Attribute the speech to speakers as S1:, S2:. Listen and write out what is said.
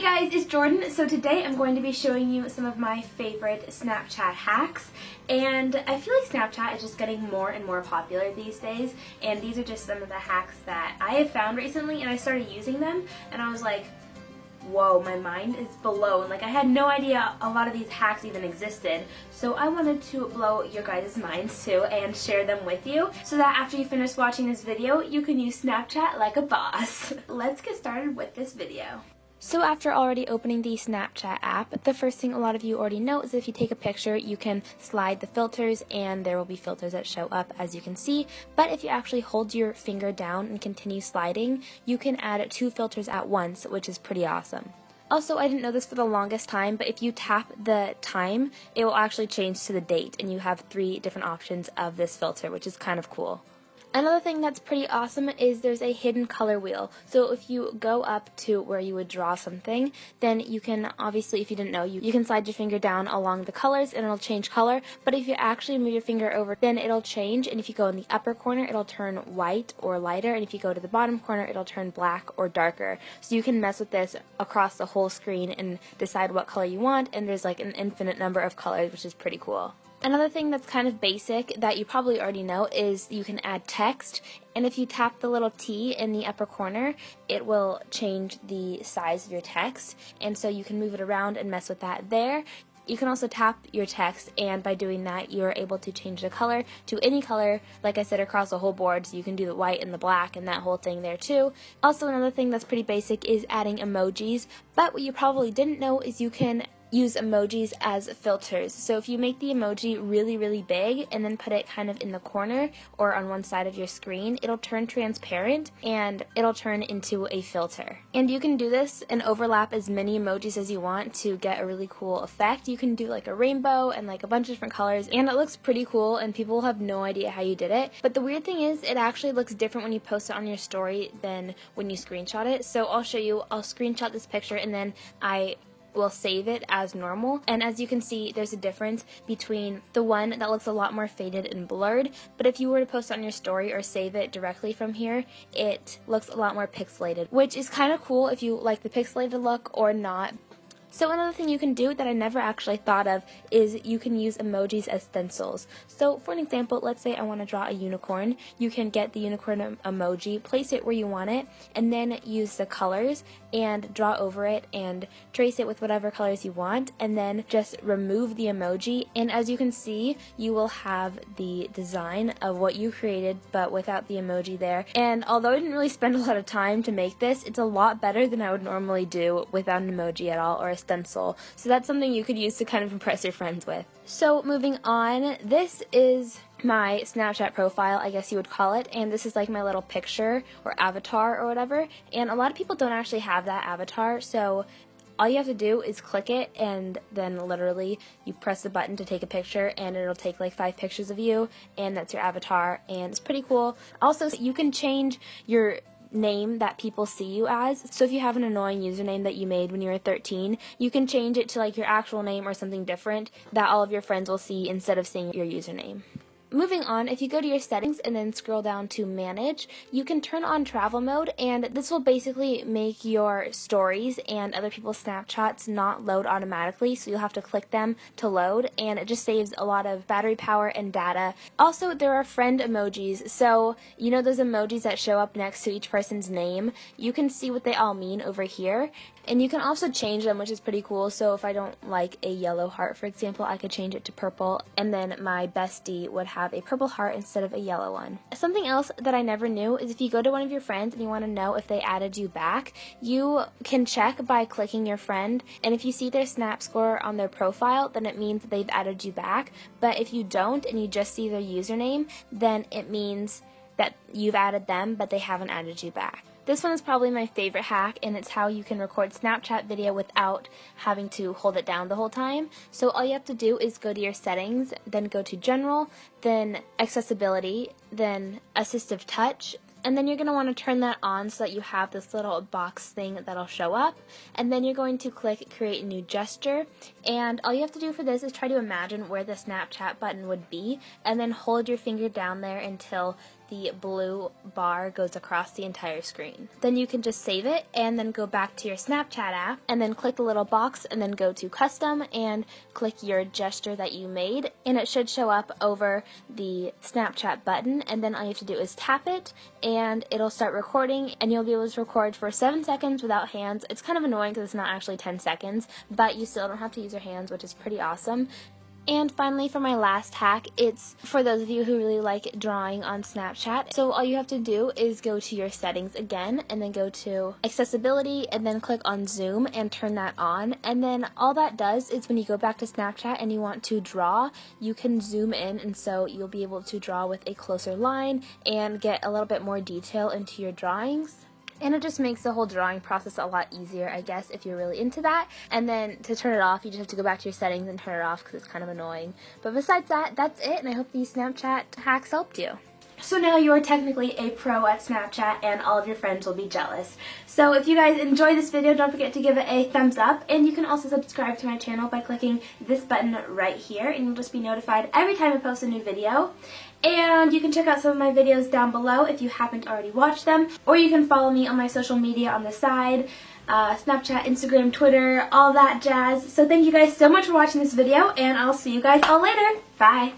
S1: guys, it's Jordan. So today I'm going to be showing you some of my favorite Snapchat hacks, and I feel like Snapchat is just getting more and more popular these days, and these are just some of the hacks that I have found recently, and I started using them and I was like, whoa, my mind is blown. Like, I had no idea a lot of these hacks even existed, so I wanted to blow your guys' minds too and share them with you so that after you finish watching this video, you can use Snapchat like a boss. Let's get started with this video. So after already opening the Snapchat app, the first thing a lot of you already know is if you take a picture, you can slide the filters and there will be filters that show up, as you can see. But if you actually hold your finger down and continue sliding, you can add 2 filters at once, which is pretty awesome. Also, I didn't know this for the longest time, but if you tap the time, it will actually change to the date, and you have 3 different options of this filter, which is kind of cool. Another thing that's pretty awesome is there's a hidden color wheel. So if you go up to where you would draw something, then you can, obviously if you didn't know, you can slide your finger down along the colors and it'll change color. But if you actually move your finger over, then it'll change. And if you go in the upper corner, it'll turn white or lighter. And if you go to the bottom corner, it'll turn black or darker. So you can mess with this across the whole screen and decide what color you want. And there's like an infinite number of colors, which is pretty cool. Another thing that's kind of basic that you probably already know is you can add text, and if you tap the little T in the upper corner, it will change the size of your text, and so you can move it around and mess with that there. You can also tap your text, and by doing that, you're able to change the color to any color, like I said, across the whole board, so you can do the white and the black and that whole thing there too. Also, another thing that's pretty basic is adding emojis, but what you probably didn't know is you can use emojis as filters. So if you make the emoji really, really big and then put it kind of in the corner or on one side of your screen, it'll turn transparent and it'll turn into a filter. And you can do this and overlap as many emojis as you want to get a really cool effect. You can do like a rainbow and like a bunch of different colors, and it looks pretty cool and people will have no idea how you did it. But the weird thing is it actually looks different when you post it on your story than when you screenshot it. So I'll show you. I'll screenshot this picture and then we'll save it as normal, and as you can see, there's a difference between the one that looks a lot more faded and blurred, but if you were to post it on your story or save it directly from here, it looks a lot more pixelated, which is kind of cool if you like the pixelated look or not. So another thing you can do that I never actually thought of is you can use emojis as stencils. So for an example, let's say I want to draw a unicorn. You can get the unicorn emoji, place it where you want it, and then use the colors and draw over it and trace it with whatever colors you want, and then just remove the emoji. And as you can see, you will have the design of what you created, but without the emoji there. And although I didn't really spend a lot of time to make this, it's a lot better than I would normally do without an emoji at all or a stencil. So that's something you could use to kind of impress your friends with. So moving on, this is my Snapchat profile, I guess you would call it, and this is like my little picture or avatar or whatever, and a lot of people don't actually have that avatar, so all you have to do is click it, and then literally you press the button to take a picture, and it'll take like 5 pictures of you, and that's your avatar, and it's pretty cool. Also, you can change your name that people see you as. So if you have an annoying username that you made when you were 13, you can change it to like your actual name or something different that all of your friends will see instead of seeing your username. Moving on, if you go to your settings and then scroll down to manage, you can turn on travel mode, and this will basically make your stories and other people's Snapchats not load automatically, so you'll have to click them to load, and it just saves a lot of battery power and data. Also, there are friend emojis, so you know those emojis that show up next to each person's name? You can see what they all mean over here, and you can also change them, which is pretty cool. So if I don't like a yellow heart, for example, I could change it to purple, and then my bestie would have a purple heart instead of a yellow one. Something else that I never knew is if you go to one of your friends and you want to know if they added you back, you can check by clicking your friend, and if you see their Snap score on their profile, then it means that they've added you back. But if you don't and you just see their username, then it means that you've added them, but they haven't added you back. This one is probably my favorite hack, and it's how you can record Snapchat video without having to hold it down the whole time. So all you have to do is go to your settings, then go to general, then accessibility, then assistive touch, and then you're going to want to turn that on so that you have this little box thing that'll show up, and then you're going to click create new gesture, and all you have to do for this is try to imagine where the Snapchat button would be, and then hold your finger down there until the blue bar goes across the entire screen. Then you can just save it and then go back to your Snapchat app and then click the little box and then go to custom and click your gesture that you made, and it should show up over the Snapchat button, and then all you have to do is tap it and it'll start recording, and you'll be able to record for 7 seconds without hands. It's kind of annoying because it's not actually 10 seconds, but you still don't have to use your hands, which is pretty awesome. And finally, for my last hack, it's for those of you who really like drawing on Snapchat. So all you have to do is go to your settings again and then go to accessibility and then click on zoom and turn that on. And then all that does is when you go back to Snapchat and you want to draw, you can zoom in, and so you'll be able to draw with a closer line and get a little bit more detail into your drawings. And it just makes the whole drawing process a lot easier, I guess, if you're really into that. And then to turn it off, you just have to go back to your settings and turn it off because it's kind of annoying. But besides that, that's it, and I hope these Snapchat hacks helped you. So now you are technically a pro at Snapchat, and all of your friends will be jealous. So if you guys enjoyed this video, don't forget to give it a thumbs up, and you can also subscribe to my channel by clicking this button right here, and you'll just be notified every time I post a new video. And you can check out some of my videos down below if you haven't already watched them, or you can follow me on my social media on the side, Snapchat, Instagram, Twitter, all that jazz. So thank you guys so much for watching this video, and I'll see you guys all later. Bye!